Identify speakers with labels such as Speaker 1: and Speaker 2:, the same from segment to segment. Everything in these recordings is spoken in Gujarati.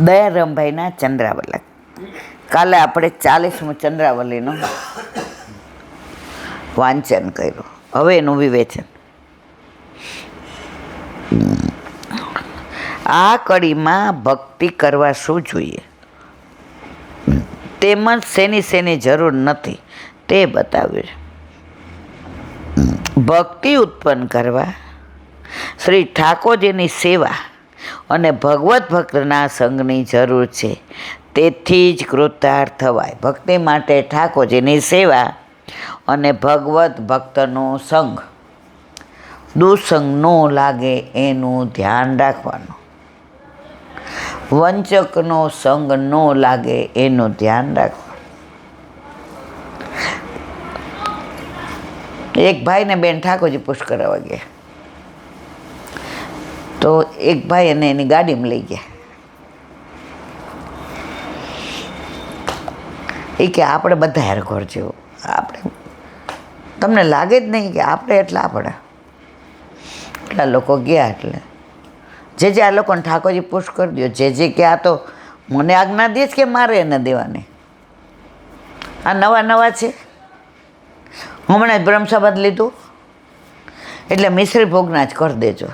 Speaker 1: દયારામભાઈના ચંદ્રાવલી. કાલે આપણે 40મું ચંદ્રાવલીનું વાંચન કર્યું. હવે એનું વિવેચન. આ કડીમાં ભક્તિ કરવા શું જોઈએ તેમજ શેની જરૂર નથી તે બતાવ્યું. ભક્તિ ઉત્પન્ન કરવા શ્રી ઠાકોરજીની સેવા અને ભગવત ભક્તના સંગની જરૂર છે. તેથી જ કૃતાર્થ થવાય. ભક્તિ માટે ઠાકોરજીની સેવા અને ભગવત ભક્તનો સંગ દુસંગ ન લાગે એનું ધ્યાન રાખવાનું. વંચકનો સંગ ન લાગે એનું ધ્યાન રાખવાનું. એક ભાઈ ને બેન ઠાકોરજી પુશ કરાવવા ગયા તો એક ભાઈ એને એની ગાડીમાં લઈ ગયા. એ કે આપણે બધા હેર ઘર જેવું, આપણે તમને લાગે જ નહીં કે આપણે એટલા આપણે એટલા લોકો ગયા. એટલે જે આ લોકોને ઠાકોરજી પુશ કરી દો, જે કે આ તો મને આજ્ઞા દે છે કે મારે એને દેવાની. આ નવા છે, હમણાં જ બ્રહ્મસંબંધ લીધું એટલે મિશ્રી ભોગના જ કરી દેજો.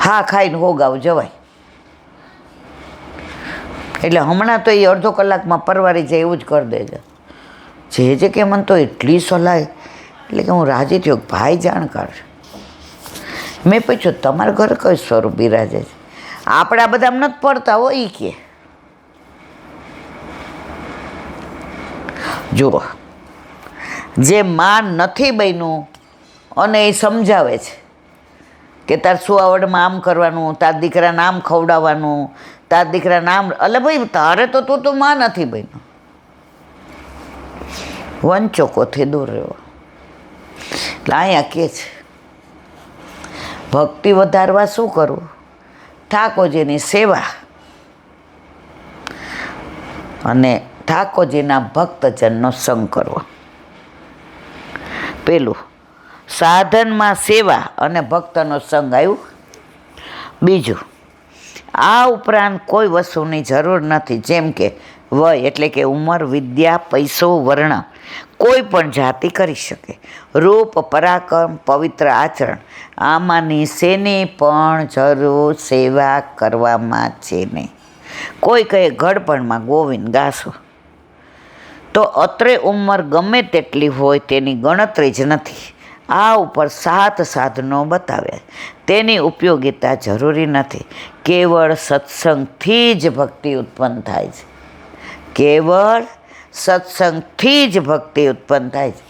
Speaker 1: હા ખાઈને હોગાવ જવાય. એટલે હમણાં તો એ અડધો કલાકમાં પરવારી જાય એવું જ કરી દેજો. જે કે મને તો એટલી સલાહ, એટલે કે હું રાજી થયો. ભાઈ જાણકાર. મેં પૂછ્યું તમારા ઘરે કયું સ્વરૂપ બિરાજે છે? આપણા બધા નથી પડતા હોય. એ કે જુઓ, જે માન નથી બન્યું અને એ સમજાવે છે કે તાર સુવાવડમાં આમ કરવાનું, તાર દીકરાને આમ ખવડાવવાનું, તાર દીકરાને આમ, એટલે ભાઈ તારે તો તું માં નથી બન્યું. વંચકોથી દૂર રહ્યો. એટલે અહીંયા કે છે ભક્તિ વધારવા શું કરવું? ઠાકોરજીની સેવા અને ઠાકોરજીના ભક્તજનનો સંગ કરવો. પેલું સાધનમાં સેવા અને ભક્તનો સંગ આવ્યું. બીજું, આ ઉપરાંત કોઈ વસ્તુની જરૂર નથી, જેમ કે વય એટલે કે ઉંમર, વિદ્યા, પૈસો, વર્ણ કોઈ પણ જાતિ કરી શકે. રૂપ, પરાક્રમ, પવિત્ર આચરણ આમાંની શેની પણ જરૂર સેવા કરવામાં છે નહીં. કોઈ કહે ઘડપણમાં ગોવિંદ ગાસો તો અત્રે ઉંમર ગમે તેટલી હોય તેની ગણતરી જ નથી. આ ઉપર 7 સાધનો બતાવ્યા. તેની ઉપયોગિતા જરૂરી નથી. કેવળ સત્સંગથી જ ભક્તિ ઉત્પન્ન થાય છે. કેવળ સત્સંગથી જ ભક્તિ ઉત્પન્ન થાય છે.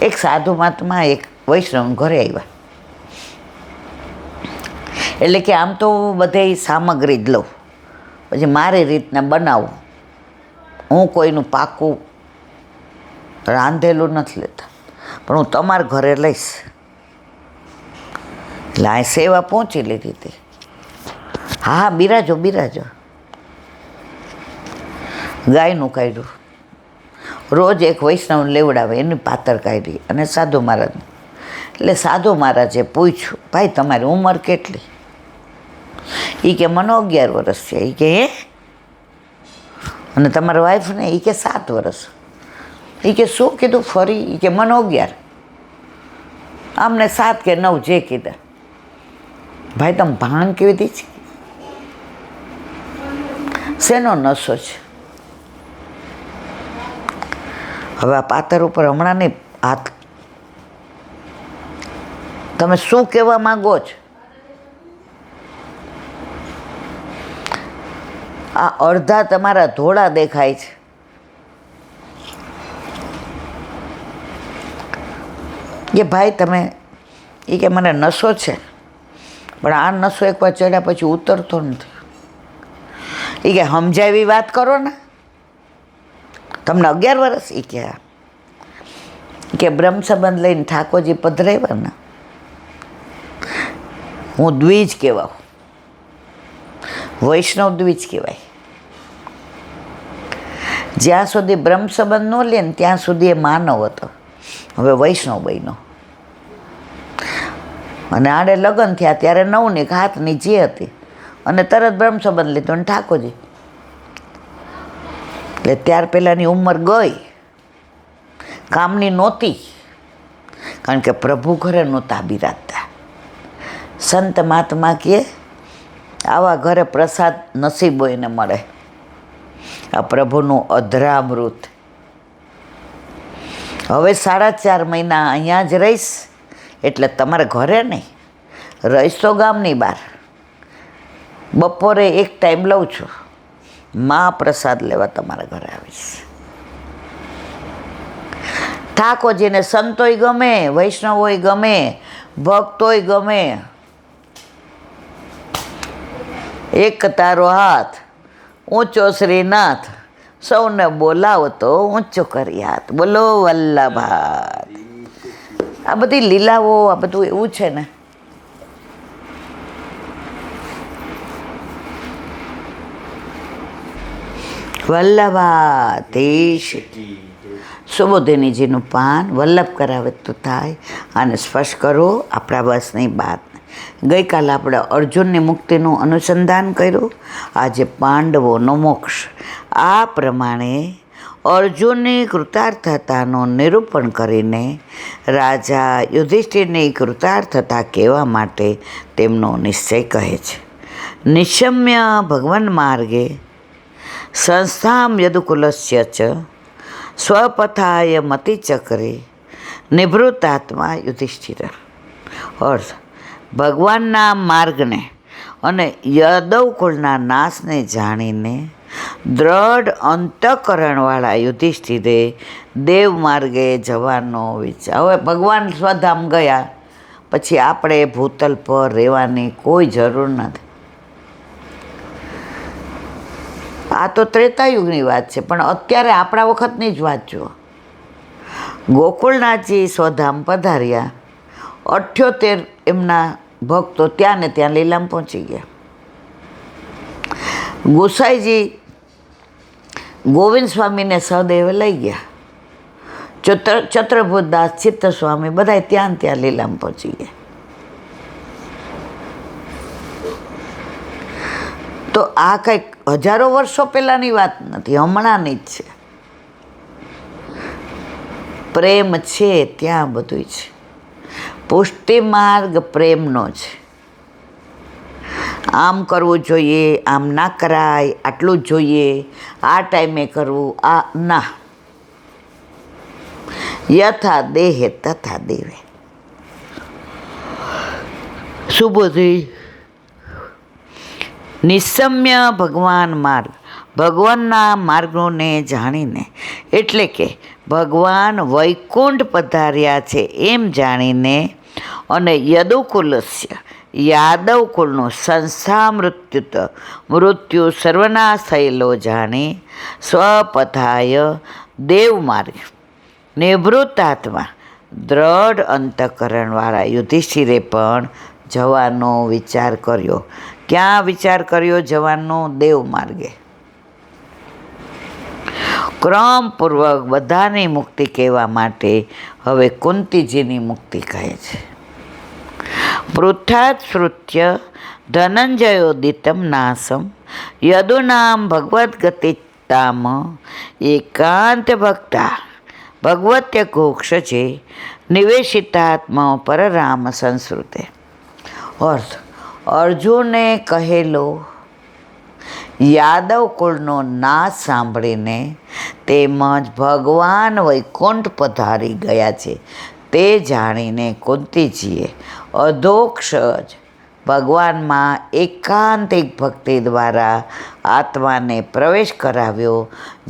Speaker 1: એક સાધુ મહાત્મા એક વૈષ્ણવ ઘરે આવ્યા. એટલે કે આમ તો બધે સામગ્રી જ લઉં, પછી મારી રીતના બનાવું. હું કોઈનું પાકું રાંધેલું નથી લેતા, પણ હું તમારા ઘરે લઈશ. એટલે આ સેવા પહોંચી લીધી હતી. હા બિરાજો. ગાયનું કાઢ્યું. રોજ એક વૈષ્ણવ લેવડાવે, એની પાતર કાઢી અને સાધુ મહારાજને. એટલે સાધુ મહારાજે પૂછ્યું, ભાઈ તમારી ઉંમર કેટલી? એ કે મને 11 વર્ષ છે. એ કે હે? અને તમારા વાઈફને? એ કે 7 વર્ષ. એ કે શું કીધું ફરી? એ કે મને 11. આમને 7 કે 9 જે કીધા. ભાઈ તમે ભાંગ કેવી દી છે? શેનો નશો છે? હવે આ પાતર ઉપર હમણાં નહીં હાથ. તમે શું કહેવા માંગો છો? આ અડધા તમારા ધોળા દેખાય છે. કે ભાઈ તમે, એ કે મને નશો છે, પણ આ નશો એકવાર ચડ્યા પછી ઉતરતો નથી. એ કે સમજાવી વાત કરો ને. તમને 11 વર્ષ? એ કે બ્રહ્મ સંબંધ લઈને ઠાકોરજી પધરાવ્યા ને, હું દ્વિજ કહેવાઉં. વૈષ્ણવ દ્વિજ કહેવાય. જ્યાં સુધી બ્રહ્મ સંબંધ ન લે ને ત્યાં સુધી એ માનવ હતો. હવે વૈષ્ણવ બન્યો. અને આડે લગ્ન થયા ત્યારે નવની હાથની જે હતી અને તરત બ્રહ્મ સંબંધ લીધો અને ઠાકોરજી. એટલે ત્યાર પહેલાંની ઉંમર ગઈ, કામની નહોતી, કારણ કે પ્રભુ ઘરે નહોતા બિરાજતા. સંત મહાત્મા કહે આવા ઘરે પ્રસાદ નસીબ એને મળે, આ પ્રભુનું અધરામૃત. હવે 4.5 મહિના અહીંયા જ રહીશ, એટલે તમારે ઘરે નહીં રહીશ તો ગામની બહાર. બપોરે એક ટાઈમ લઉં છું, પ્રસાદ લેવા તમારા ઘરે આવીશ. ઠાકોરજીને સંતોય ગમે, વૈષ્ણવોય ગમે, ભક્તોય ગમે. એક તારો હાથ ઊંચો શ્રીનાથ, સૌને બોલાવો તો ઊંચો કરી હાથ. બોલો વલ્લભાત. આ બધી લીલાઓ, આ બધું એવું છે ને. વલ્લભાધીશ. સુબોધિનીજીનું પાન વલ્લભ કરાવે તો થાય, આને સ્પર્શ કરો, આપણા બસની વાત. ગઈકાલે આપણે અર્જુનની મુક્તિનું અનુસંધાન કર્યું, આજે પાંડવોનો મોક્ષ. આ પ્રમાણે અર્જુનની કૃતાર્થતાનું નિરૂપણ કરીને રાજા યુધિષ્ઠિરની કૃતાર્થતા કહેવા માટે તેમનો નિશ્ચય કહે છે. નિશમ્ય ભગવન માર્ગે સંસ્થામ યદુકુલસ્ય ચ સ્વપથાય મતિચક્રે નિવૃત્તાત્મા યુધિષ્ઠિર. અર્થ, ભગવાનના માર્ગને અને યાદવ કુળના નાશને જાણીને દ્રઢ અંતઃકરણવાળા યુધિષ્ઠિરે દેવ માર્ગે જવાનો વિચાર. હવે ભગવાન સ્વધામ ગયા પછી આપણે ભૂતલ પર રહેવાની કોઈ જરૂર નથી. આ તો ત્રેતાયુગની વાત છે, પણ અત્યારે આપણા વખતની જ વાત જુઓ. ગોકુળનાથજી સ્વધામ પધાર્યા, 78 એમના ભક્તો ત્યાં ને ત્યાં લીલામ પહોંચી ગયા. ગોસાઈજી ગોવિંદ સ્વામીને સહદેવે લઈ ગયા. ચત્રભૂતદાસ, ચિત્ત સ્વામી બધા ત્યાં ત્યાં લીલામ પહોંચી ગયા. તો આ કંઈક હજારો વર્ષો પહેલાંની વાત નથી, હમણાંની જ છે. પ્રેમ છે ત્યાં બધું છે. પુષ્ટિ માર્ગ પ્રેમનો છે. આમ કરવું જોઈએ, આમ ના કરાય, આટલું જ જોઈએ, આ ટાઈમે કરવું, આ ના. યથા દેહે તથા દેવે. સુબોધી. નિસમ્ય ભગવાન માર્ગ, ભગવાનના માર્ગોને જાણીને, એટલે કે ભગવાન વૈકુંઠ પધાર્યા છે એમ જાણીને, અને યદુકુલસ્ય યાદવ કુળનું સંસ્થા મૃત્યુ સર્વનાશ થયેલો જાણી સ્વપથાય દેવ માર્ગ નિવૃત્તાત્મા દ્રઢ અંતઃકરણવાળા યુધિષ્ઠિરે પણ જવાનો વિચાર કર્યો. ક્યાં વિચાર કર્યો જવાનો? દેવ માર્ગે. ક્રમપૂર્વક બધાની મુક્તિ કહેવા માટે હવે કુંતીજીની મુક્તિ કહે છે. પૃથ્થાત શ્રુત્ય ધનંજયોદિતમ નાસમ યદુનામ ભગવદ્ગતિતામ એકાંત ભક્તા ભગવત્ય ઘોક્ષજે નિવેશિતાત્મ પરરામ સંસ્કૃતે. અર્થ, અર્જુને કહેલો યાદવ કુળનો નાશ સાંભળીને તેમજ ભગવાન વૈકુંઠ પધારી ગયા છે તે જાણીને કુંતીજીએ અધોક્ષજ ભગવાનમાં એકાંતિક ભક્તિ દ્વારા આત્માને પ્રવેશ કરાવ્યો,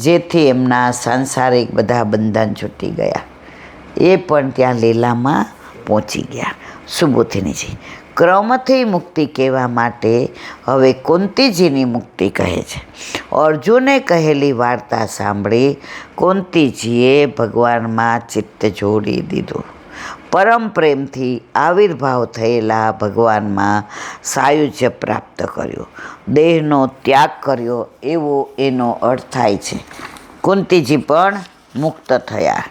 Speaker 1: જેથી એમના સાંસારિક બધા બંધન છૂટી ગયા. એ પણ ત્યાં લીલામાં પહોંચી ગયા. સુબોધિનીજી. ક્રમથી મુક્તિ કહેવા માટે હવે કુંતીજીની મુક્તિ કહે છે. અર્જુને કહેલી વાર્તા સાંભળી કુંતીજીએ ભગવાનમાં ચિત્ત જોડી દીધું. પરમ પ્રેમથી આવિર્ભાવ થયેલા ભગવાનમાં સાયુજ્ય પ્રાપ્ત કર્યું, દેહનો ત્યાગ કર્યો, એવો એનો અર્થ થાય છે. કુંતીજી પણ મુક્ત થયા.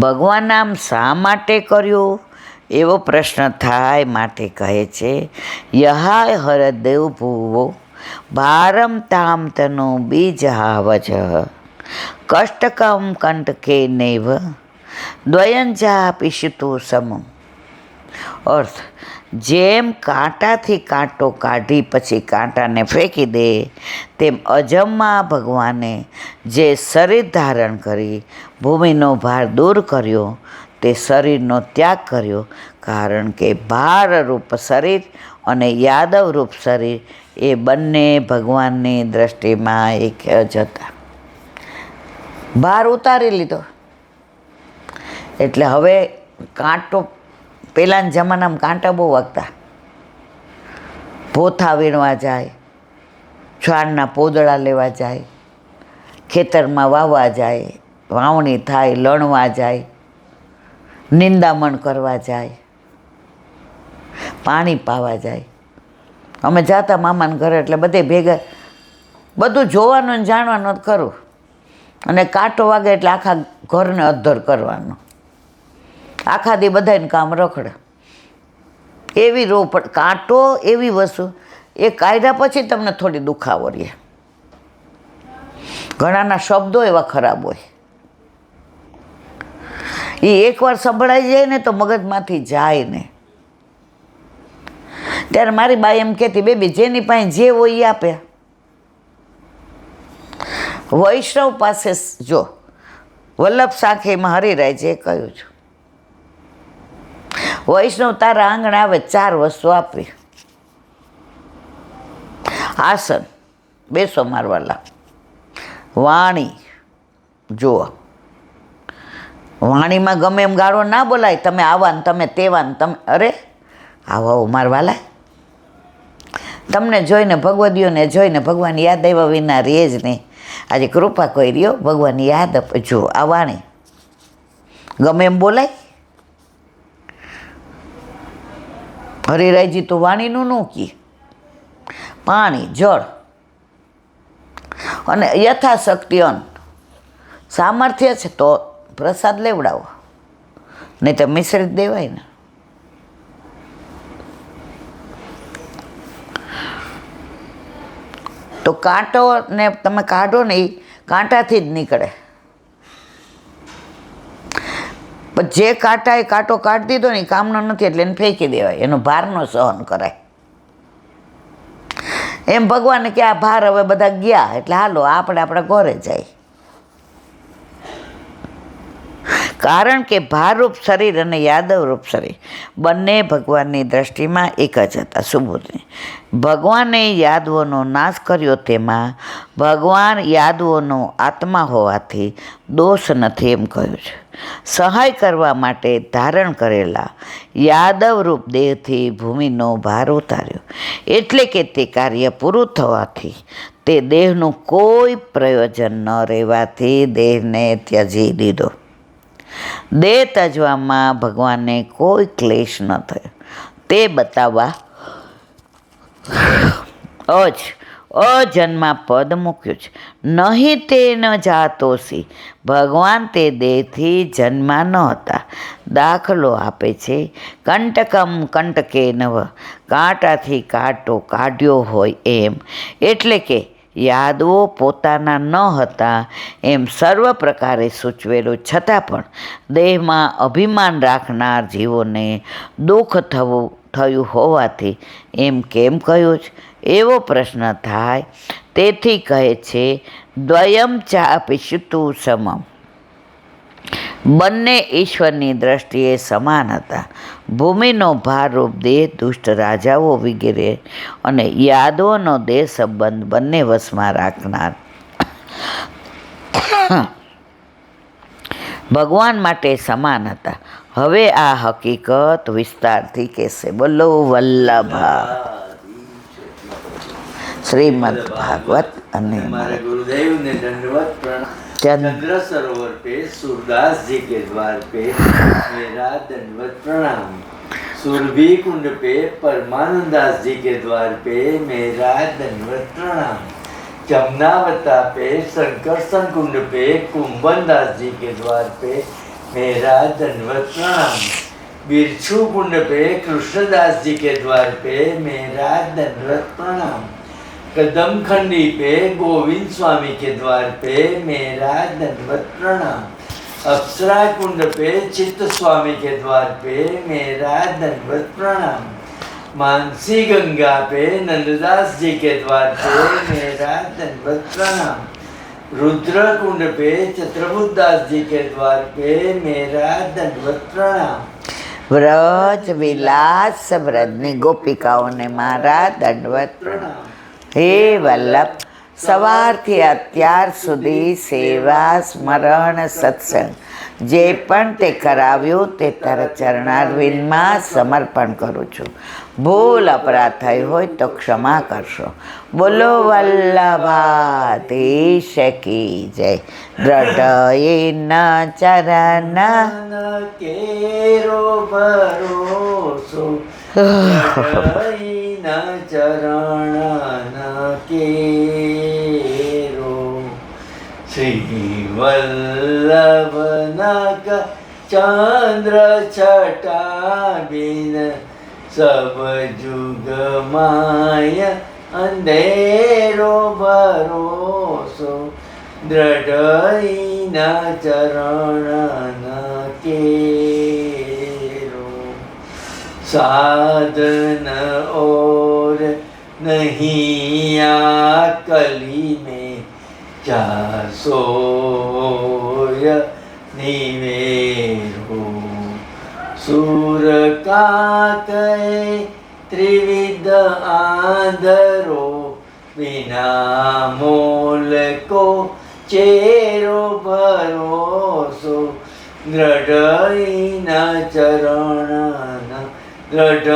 Speaker 1: ભગવાન આમ શા માટે કર્યું એવો પ્રશ્ન થાય, માટે કહે છે યહાય હરદેવ ભૂવો ભારમ તામ તનો બીજાવજ કષ્ટકમ કંટકે નૈવ દ્વયંજા પિશુતુ સમમ. અર્થ, જેમ કાંટાથી કાંટો કાઢી પછી કાંટાને ફેંકી દે, તેમ અજમ્મા ભગવાને જે શરીર ધારણ કરી ભૂમિનો ભાર દૂર કર્યો તે શરીરનો ત્યાગ કર્યો, કારણ કે ભારરૂપ શરીર અને યાદવરૂપ શરીર એ બંને ભગવાનની દૃષ્ટિમાં એક જ હતા. ભાર ઉતારી લીધો એટલે હવે કાંટો, પહેલાંના જમાનામાં કાંટા બહુ વાગતા, ભોથા વીણવા જાય, છાણના પોદળા લેવા જાય, ખેતરમાં વાવવા જાય, વાવણી થાય, લણવા જાય, નિંદામણ કરવા જાય, પાણી પાવા જાય. અમે જાતા મામાના ઘરે એટલે બધે ભેગા, બધું જોવાનું ને જાણવાનું ખરું, અને કાંટો વાગે એટલે આખા ઘરને અદ્ધર કરવાનો, આખા દી બધાને કામ રખડે. એવી રો પણ કાંટો એવી વસ્તુ, એ કાઢ્યા પછી તમને થોડી દુખાવો રહે. ઘણાના શબ્દો એવા ખરાબ હોય, એ એકવાર સંભળાઈ જાય ને તો મગજમાંથી જાય ને. ત્યારે મારી બાઈ એમ કહેતી, બેબી જેની પાસે જે હોય એ આપે. વૈષ્ણવ પાસે જો વલ્લભ સાખીમાં હરિરાયજીએ કહ્યું છે, વૈષ્ણવ તારા આંગણે આવે 4 વસ્તુ આપવી. આસન, બેસો મારવાલા. વાણી, જુઓ, વાણીમાં ગમે એમ ગાળો ના બોલાય, તમે આવા ને તમે તેવા ને તમે, અરે આવો મારવાલા. તમને જોઈને, ભગવદીઓને જોઈને ભગવાન યાદ આવ્યા વિના રહે જ નહીં. આજે કૃપા કોઈ રહ્યો, ભગવાન યાદ આપે. જો આ વાણી ગમે એમ બોલાય. હરિરાયજી તો વાણીનું ન કી. પાણી, જળ અને યથાશક્તિ અન્ન. સામર્થ્ય છે તો પ્રસાદ લેવડાવો, નહીં તો મિશ્રિત દેવાય ને. તો કાંટો ને તમે કાઢો ને, એ કાંટાથી જ નીકળે. પણ જે કાંટા એ કાંટો કાઢી દીધો ને, એ કામનો નથી એટલે એને ફેંકી દેવાય, એનો ભારનો સહન કરાય. એમ ભગવાને કે આ ભાર હવે બધા ગયા એટલે હાલો આપણે આપણા ઘરે જાય. કારણ કે ભારરૂપ શરીર અને યાદવરૂપ શરીર બંને ભગવાનની દ્રષ્ટિમાં એક જ હતા. સુબોધને ભગવાને યાદવોનો નાશ કર્યો, તેમાં ભગવાન યાદવોનો આત્મા હોવાથી દોષ નથી એમ કહ્યું છે. સહાય કરવા માટે ધારણ કરેલા યાદવરૂપ દેહથી ભૂમિનો ભાર ઉતાર્યો, એટલે કે તે કાર્ય પૂરું થવાથી તે દેહનું કોઈ પ્રયોજન ન રહેવાથી દેહને ત્યજી દીધો. દેહ તજવામાં ભગવાનને કોઈ ક્લેશ ન થયો તે બતાવવા અજન્મા પદ મૂક્યું છે. નહીં તે ન જાતોસી, ભગવાન તે દેહથી જન્મા ન હતા. દાખલો આપે છે, કંટકમ કંટકે નવ, કાંટાથી કાંટો કાઢ્યો હોય એમ. એટલે કે યાદવો પોતાના ન હતા એમ સર્વ પ્રકારે સૂચવેલું, છતાં પણ દેહમાં અભિમાન રાખનાર જીવોને દુઃખ થયું હોવાથી એમ કેમ કહ્યું છે એવો પ્રશ્ન થાય. તેથી કહે છે દ્વયમ ચા પિશુતુ સમમ. બંને ઈશ્વરની દ્રષ્ટિએ સમાન હતા. ભૂમિનો ભારરૂપ દેહ દુષ્ટ રાજાઓ વગેરે અને યાદવોનો દેહ સંબંધ બંને વશમાં રાખનાર ભગવાન માટે સમાન હતા. હવે આ હકીકત વિસ્તારથી કહેશે. બોલો વલ્લભા શ્રીમદ ભાગવત. અને
Speaker 2: हमारे गुरुदेव ने दंडवत प्रणाम। चंद्र सरोवर पे सूरदास जी के द्वार पे मेरा दंडवत प्रणाम। सुरभि कुंड पे परमानंदास जी के द्वार पे मेरा दंडवत प्रणाम। जमुनावता पे संकर्षण कुंड पे कुंभन दास जी के द्वार पे मेरा दंडवत प्रणाम। बिरछू कुंड पे कृष्णदास जी के द्वार पे मेरा दंडवत प्रणाम। कदम खंडी पे गोविंद स्वामी के द्वार पे मेरा दंडवत प्रणाम। अप्सरा कुंड पे चित्त स्वामी के द्वार पे मेरा दंडवत प्रणाम। मानसी गंगा पे नंददास जी के द्वार पे मेरा दंडवत प्रणाम। रुद्र कुंड पे चत्रभुदास जी के द्वार पे मेरा दंडवत प्रणाम।
Speaker 1: વ્રજ વિલાસ વ્રજની ગોપિકાઓને મારા દંડવત પ્રણામ. હે વલ્લભ, સવારથી અત્યાર સુધી સેવા સ્મરણ સત્સંગ જે પણ તે કરાવ્યું તે તારા ચરણારવિંદમાં સમર્પણ કરું છું. ભૂલ અપરાધ થઈ હોય તો ક્ષમા કરશો. બોલો વલ્લભાધીશ કી જય. દ્રઢ ચરણ
Speaker 2: કેરો ભરોસો ચરણ કેરો શ્રી વલ્લભ ચંદ્ર છટા બિન સબ જુગ માય અંધેરો ભરોસો દ્રઢ ચરણ કેરો સાધન और नहीं आ कली में जासोय निवेरो सूर काकय त्रिविध आंधरो बिना मोल को चेरो भरोसो દ્રઢ ચરણ દ્રઢ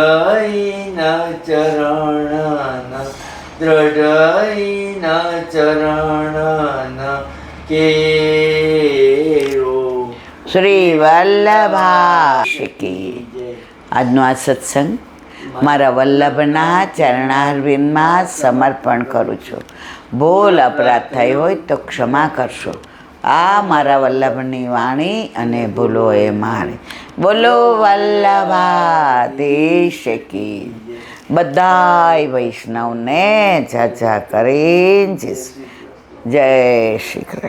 Speaker 2: ચરણ દ્રઢ ચરણ કેરો.
Speaker 1: શ્રી વલ્લભાધીશ કી. આજનો આ સત્સંગ મારા વલ્લભના ચરણારવિંદમાં સમર્પણ કરું છું. ભૂલ અપરાધ થઈ હોય તો ક્ષમા કરશો. આ મારા વલ્લભની વાણી અને ભૂલો એ મારી. બોલો વલ્લભાધીશ કી. બધાય વૈષ્ણવને ઝાઝા કરીને જય શ્રી કૃષ્ણ.